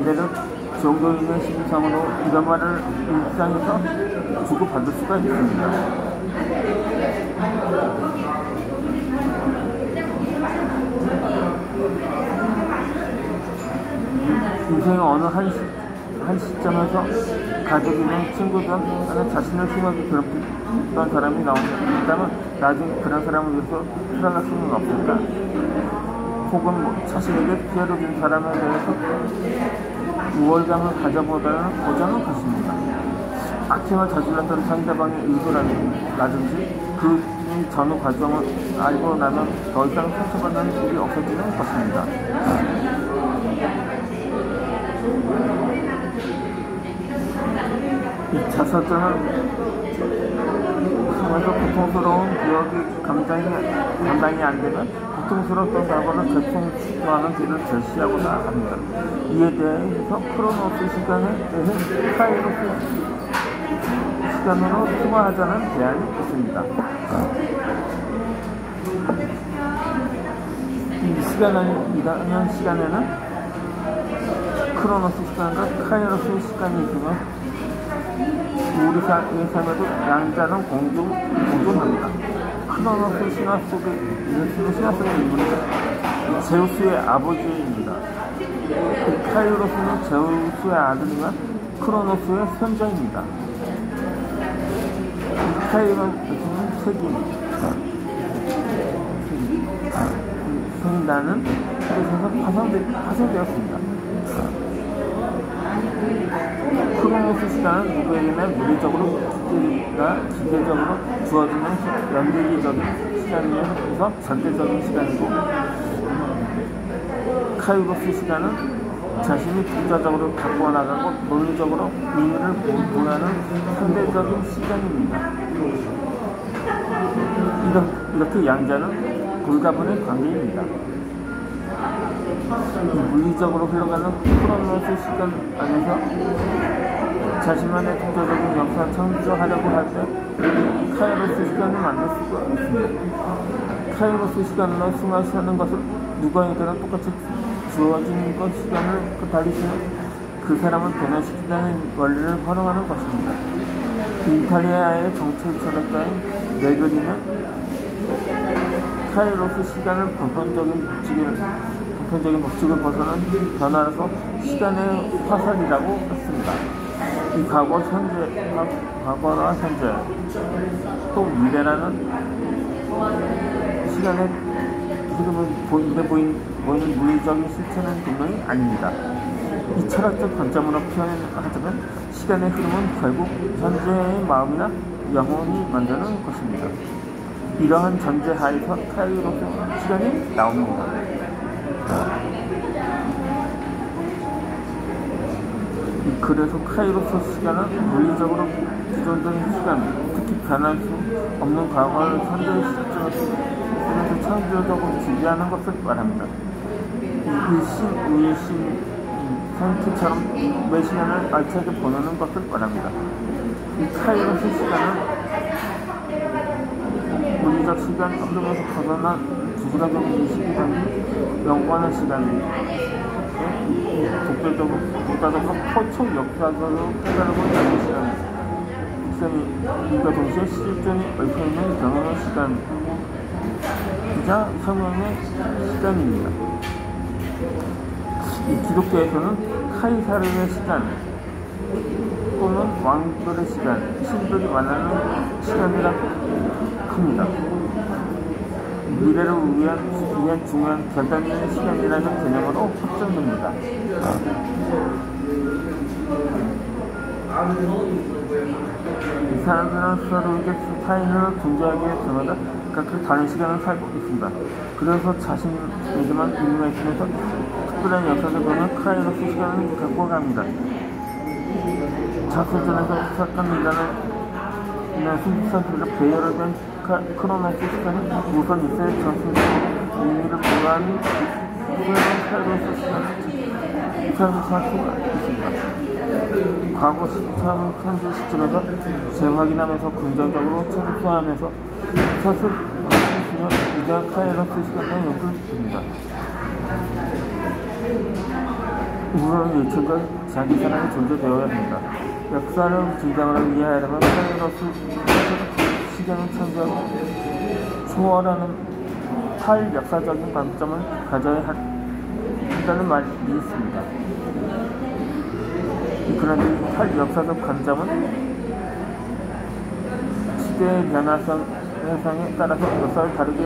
반대로 종교인의 심상으로 이런 말을 일상에서 주고받을 수가 있습니다. 인생의 어느 한 시점에서 가족이나 친구든 하는 자신을 심하게 괴롭혔던 사람이 나온다면 나중에 그런 사람을 위해서 살아갈 수는 없을까? 혹은 자신에게 피해를 준 사람에 대해서 우월감을 가져보다는 보장은 것입니다. 악행을 저질렀던 상대방의 의도라든지 그 전후 과정을 알고 나면 더 이상 상처받는 일이 없어지는 것입니다. 이 자서전은 통해서 고통스러운 기억이 감당이 안 되면 고통스러웠던 과거를 재통하는 길을 제시하고자 합니다. 이에 대해서 크로노스 시간에 대해 카이로스 시간으로 승화하자는 제안이 있습니다. 이 시간이라는 시간에는 크로노스 시간과 카이로스 시간이 있으면 우리 삶에도 양자는 공존합니다. 크로노스 신화 속의 인물은 제우스의 아버지입니다. 카이로스는 제우스의 아들이며 크로노스의 손자입니다. 카이로스는 생인다는 뜻에서 파생되었습니다. 크로노스 시간은 누구에게나 물리적으로 기계적으로 주어지는 연대기적인 시간이면서 절대적인 시간이고, 카이로스 시간은 자신이 독자적으로 갖고 나가고 논리적으로 의미를 부여하는 상대적인 시간입니다. 이렇게 양자는 불가분의 관계입니다. 물리적으로 흘러가는 크로노스 시간 안에서 자신만의 독자적인 역사를 창조하려고 할 때 카이로스 시간을 만들 수가 있습니다. 카이로스 시간으로 승화하는 것은 누구에게나 똑같이 주어진 것 시간을 달리시는 그 사람을 변화시킨다는 원리를 활용하는 것입니다. 이탈리아의 정치 철학자인 네그리는 카이로스 시간을 보편적인 법칙을 벗어난 변화로서 시간의 화살이라고 했습니다. 이 과거나 현재, 또 미래라는 시간의 흐름을 보이는 물리적인 실체는 분명히 아닙니다. 이 철학적 관점으로 표현하자면 시간의 흐름은 결국 현재의 마음이나 영혼이 만드는 것입니다. 이러한 전제하에서 카이로스 시간이 나옵니다. 그래서 카이로스 시간은 물리적으로 기존적인 시간, 특히 변할 수 없는 과거를 현재의 시점에서 창조적으로 지배하는 것을 말합니다. 의심 상태처럼 매 시간을 알차게 보내는 것을 말합니다. 이 카이로스 시간은 물리적 시간 흐름에서 벗어난 주술학적인 인식이 담긴 영원한 시간입니다. 독자적으로 포착 역사적으로 깨달음을 갖는 시간입니다. 이과 동시에 실존이 얽혀있는 경험의 시간이자 성령의 시간입니다. 이 기독교에서는 카이사르의 시간 또는 왕들의 시간, 신들이 만나는 시간이라고 합니다. 미래를 위한 중요한 결단의 시간이라는 개념으로 확정됩니다. 이 사람들은 서로에게 타인을 존재하기 위해서 각각 다른 시간을 살고 있습니다. 그래서 자신에게만 의미가 있으면서 특별한 역사를 보는 카이로스 시간을 갖고 갑니다. 자서전에서 사건이라는 순수상태가 배열된 크로노스 시간이 우선 있어야 전승적으로 의미를 부여하는 후에는 카이로스 시간을 사용할 수가 있습니다. 과거 시점 현재 시점에서 재확인하면서 긍정적으로 청소하면서 사슬 시간 이자 카이로스 시간을 연결됩니다. 우리는 예측과 자기 사람이 존재되어야 합니다. 역사를 진정으로 이해하려면 카이로스 시간을 창조하고 초월하는 탈역사적인 관점을 가져야 한다는 말이 있습니다. 그런데 이 탈역사적 관점은 시대의 변화성에 따라서 역사를 다르게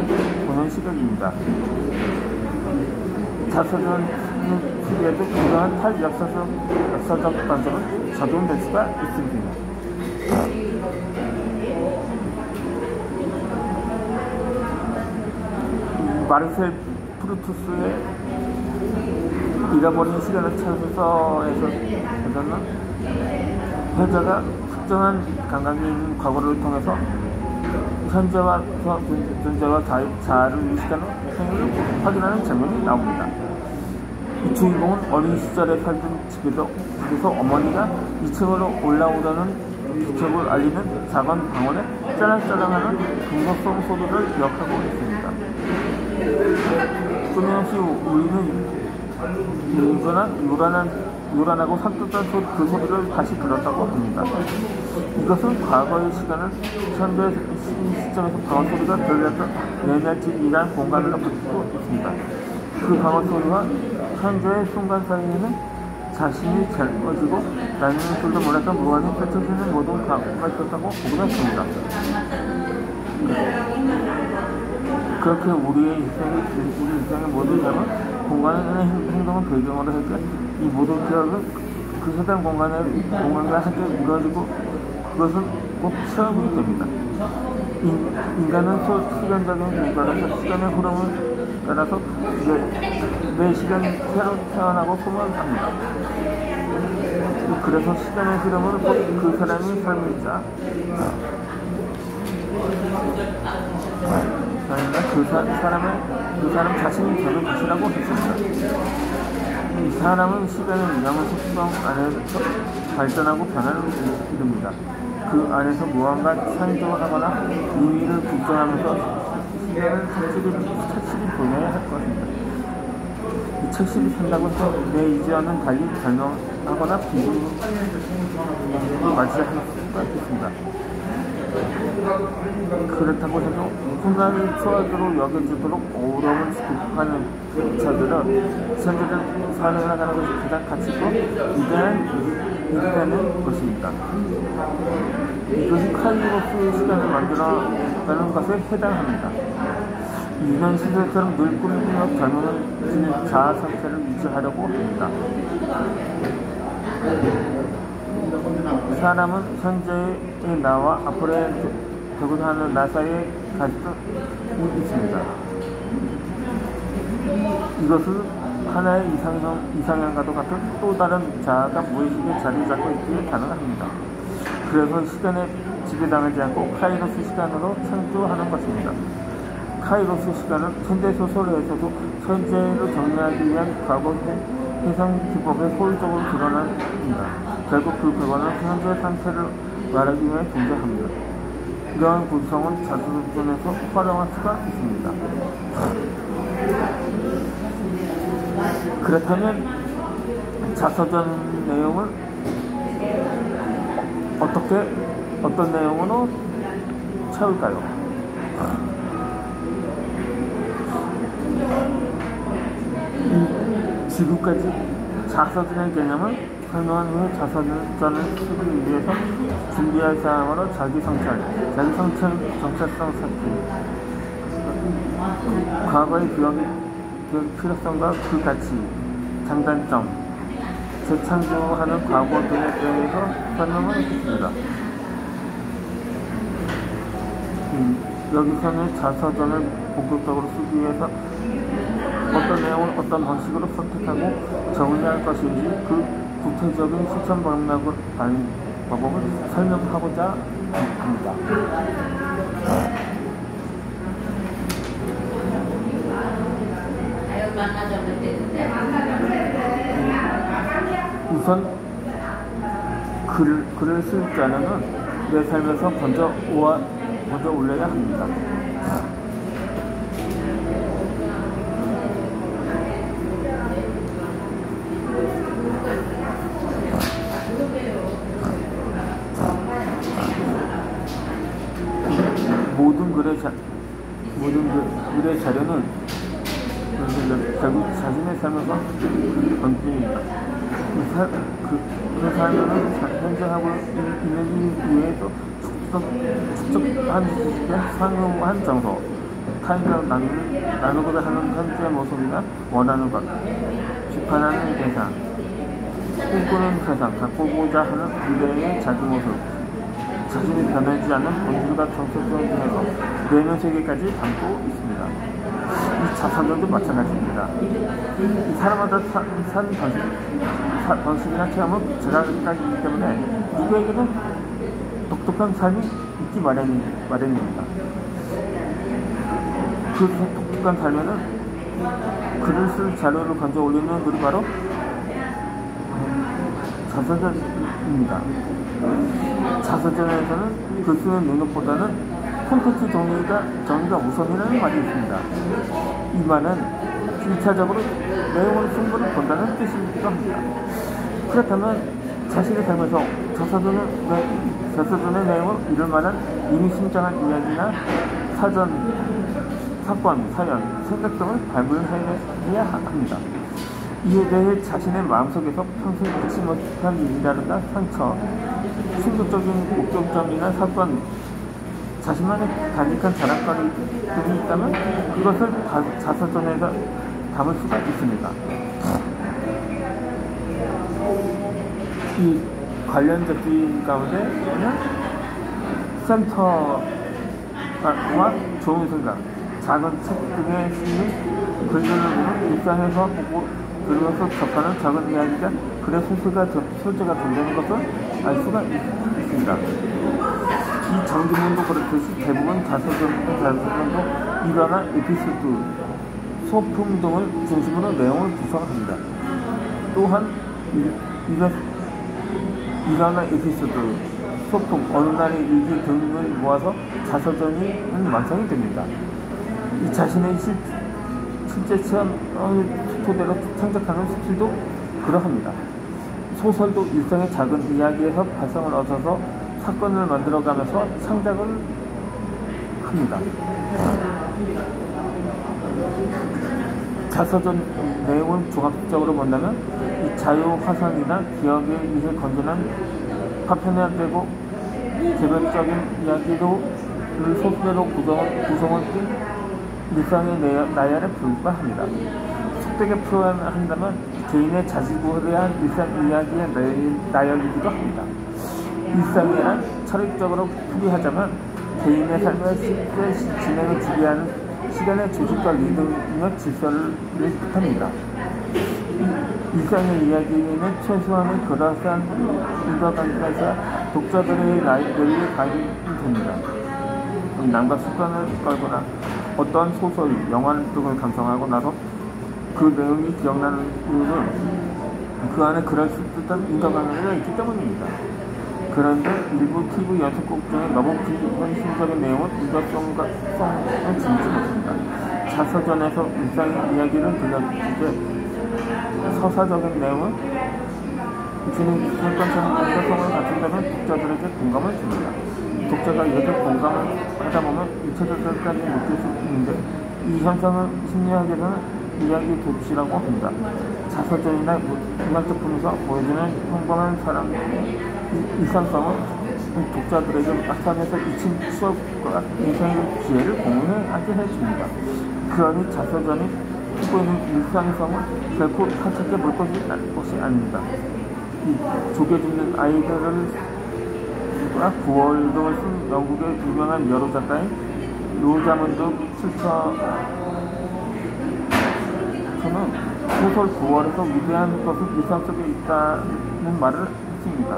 보는 시각입니다. 자서전 시대에도 그러한 탈역사적 관점은 적용될 수가 있습니다. 마르셀 프루투스의 잃어버린 시간을 찾아서에서는 회자가 특정한 감각이 있는 과거를 통해서 현재와 존재와 자아를 의식하는 행위를 확인하는 장면이 나옵니다. 이 주인공은 어린 시절에 살던 집에서 어머니가 2층으로 올라오려는 기척을 알리는 작은 방언에 짜랑짜랑하는 중독성 소리를 기억하고 있습니다. 끊임없이 우리는 요란하고 산뜻한 그 소리를 다시 들었다고 합니다. 이것은 과거의 시간을 현대 시점에서 방언 소리가 들렸던 내면집이라는 공간을 가지고 있습니다. 그 방언 소리와 현재의 순간 사이에는 자신이 젊어지고 나이는 줄도 몰랐던 무한히 펼쳐지는 모든 과거가 있었다고 보기도 했습니다. 그렇게 우리 인생의 모든 점은 공간의 행동을 배경으로 했기에 이 모든 기억은 그 해당 공간과 함께 이루어지고 그것은 꼭 체험이 됩니다. 인간은 시간적인 공간에서 시간의 흐름을 따라서 내 시간이 새로 태어나고 소멸합니다. 그래서 시간의 흐름은 꼭 그 사람의 삶이자 그 사람 자신이 되는 것이라고 했습니다. 이 사람은 시간의 영혼 속성 안에서 발전하고 변화를 이룹니다. 그 안에서 무언가 창조하거나 의미를 구성하면서 시간을 착실히 보내야 할 것입니다. 이 착실히 산다고 해서 내 의지와는 달리 변형하거나 비극을 맞이할 수가 있습니다. 그렇다고 해도 순간을 추억으로 여겨지도록 어려움을 극복하는 자들은 현재를 살아가는 것이 가장 가치고 이겨내는 것입니다. 이것이 카이로스의 시간을 만들어가는 것에 해당합니다. 유년 시절처럼 늘 꾸미며 젊어지는 자아 상태를 유지하려고 합니다. 사람은 현재의 나와 앞으로의 되고자 하는 나 사이에 가지고 있습니다. 이것은 하나의 이상형과도 같은 또 다른 자아가 무의식에 자리 잡고 있기에 가능합니다. 그래서 시간에 지배당하지 않고 카이로스 시간으로 창조하는 것입니다. 카이로스 시간은 현대소설에서도 현재를 정리하기 위한 과거 해상 기법의 소유적으로 드러납니다. 결국 그 결과는 현재 상태를 말하기 위해 존재합니다. 이러한 구성은 자서전에서 활용할 수가 있습니다. 그렇다면 자서전 내용을 어떤 내용으로 채울까요? 지금까지 자서전의 개념을 설명한 후에 자서전을 쓰기 위해서 준비할 사항으로 자기성찰, 정체성 찾기, 과거의 기억 필요성과 그 가치, 장단점, 재창조하는 과거 등에 대해서 설명을 했습니다. 여기서는 자서전을 본격적으로 쓰기 위해서 어떤 내용을 어떤 방식으로 선택하고 정리할 것인지 그 구체적인 실천 방법을 설명하고자 합니다. 우선 글을 쓸 때는 내 삶에서 먼저 올려야 합니다. 미래 자료는 결국 자신의 삶에서 건집니다. 그 삶은 현재 하고 있는 일 위에서 축적한 지식의 상용한 정서, 타인과 나누고자 하는 현재의 모습이나 원하는 것, 비판하는 대상, 꿈꾸는 세상, 바꾸고자 하는 미래의 자기 모습, 자신이 변하지 않는 본질과 정체성 중에서 내면 세계까지 담고 있습니다. 이 자산들도 마찬가지입니다. 이 사람마다 사는 방식이나 체험은 제각각이기 때문에 누구에게는 독특한 삶이 있기 마련입니다. 그 독특한 삶에는 글을 쓸 자료를 건져 올리는 글이 바로 자서전입니다. 자서전에서는 글 쓰는 능력보다는 콘텐츠 정리가 우선이라는 말이 있습니다. 이 말은 1차적으로 내용을 충분히 본다는 뜻이기도 합니다. 그렇다면 자신의 삶에서 자서전의 내용을 이룰 만한 이미 심장한 이야기나 사건, 사연, 생각 등을 발굴해야 합니다. 이에 대해 자신의 마음속에서 평소에 잊지 못한 일이라든가 상처, 충격적인 목적점이나 사건, 자신만의 간직한 자랑거리 등이 있다면 그것을 자서전에서 담을 수가 있습니다. 이 관련 잡지 가운데는 센터와 좋은 생각, 작은 책 등의 시인 글들을 보면 일상에서 보고 들으면서 접하는 작은 이야기가 글의 소재가 된다는 것을 알 수가 있습니다. 이 장기문도 그렇듯이 대부분 자서전도 일화나 에피소드, 소품 등을 중심으로 내용을 구성합니다. 또한 일화나 에피소드, 소품, 어느 날의 일기 등을 모아서 자서전이 완성이 됩니다. 이 자신의 실제 체험을 토대로 창작하는 스킬도 그러합니다. 소설도 일상의 작은 이야기에서 발상을 얻어서 사건을 만들어가면서 창작을 합니다. 자서전 내용을 종합적으로 본다면 이 자유화상이나 기억에 의해 건전한 파편화되고 개별적인 이야기로 소수대로 구성을 띈 일상의 나열에 불과합니다. 속되게 표현한다면 개인의 자지구레한 일상 이야기의 나열이기도 합니다. 일상이란 철학적으로 풀이하자면 개인의 삶의 실제 진행을 지배하는 시간의 조직과 리듬이며 질서를 뜻합니다. 일상의 이야기는 최소한의 그럴싸한 인과관계에서 독자들의 뇌리에 가입이 됩니다. 남과 습관을 깔거나 어떤 소설, 영화 등을 감상하고 나서 그 내용이 기억나는 이유는 그 안에 그럴듯한 인과관계가 있기 때문입니다. 그런데 일부 TV 연속곡 중에 너무 비현실적인 내용은 일관성을 지니지 못합니다. 자서전에서 일상의 이야기를 들려주되 서사적인 내용은 주는 사건처럼 일관성을 갖춘다면 독자들에게 공감을 줍니다. 독자가 이렇게 공감을 하다 보면 일차적까지 느낄 수 있는데 이 현상을 심리학에서는 이야기 도취라고 합니다. 자서전이나 문학작품에서 보여주는 평범한 사람의 일상성은 독자들에게 막상에서 잊힌 추억과 인생의 기회를 공유하게 해줍니다. 그러니 자서전이 갖고 있는 일상성을 결코 타착해 볼 것이 아닙니다. 이 조개 줍는 아이들을 9월 등을 쓴 영국의 유명한 여러 작가인 로자문드 필처는 소설 9월에서 위대한 것은 일상 속에 있다는 말을 했습니다.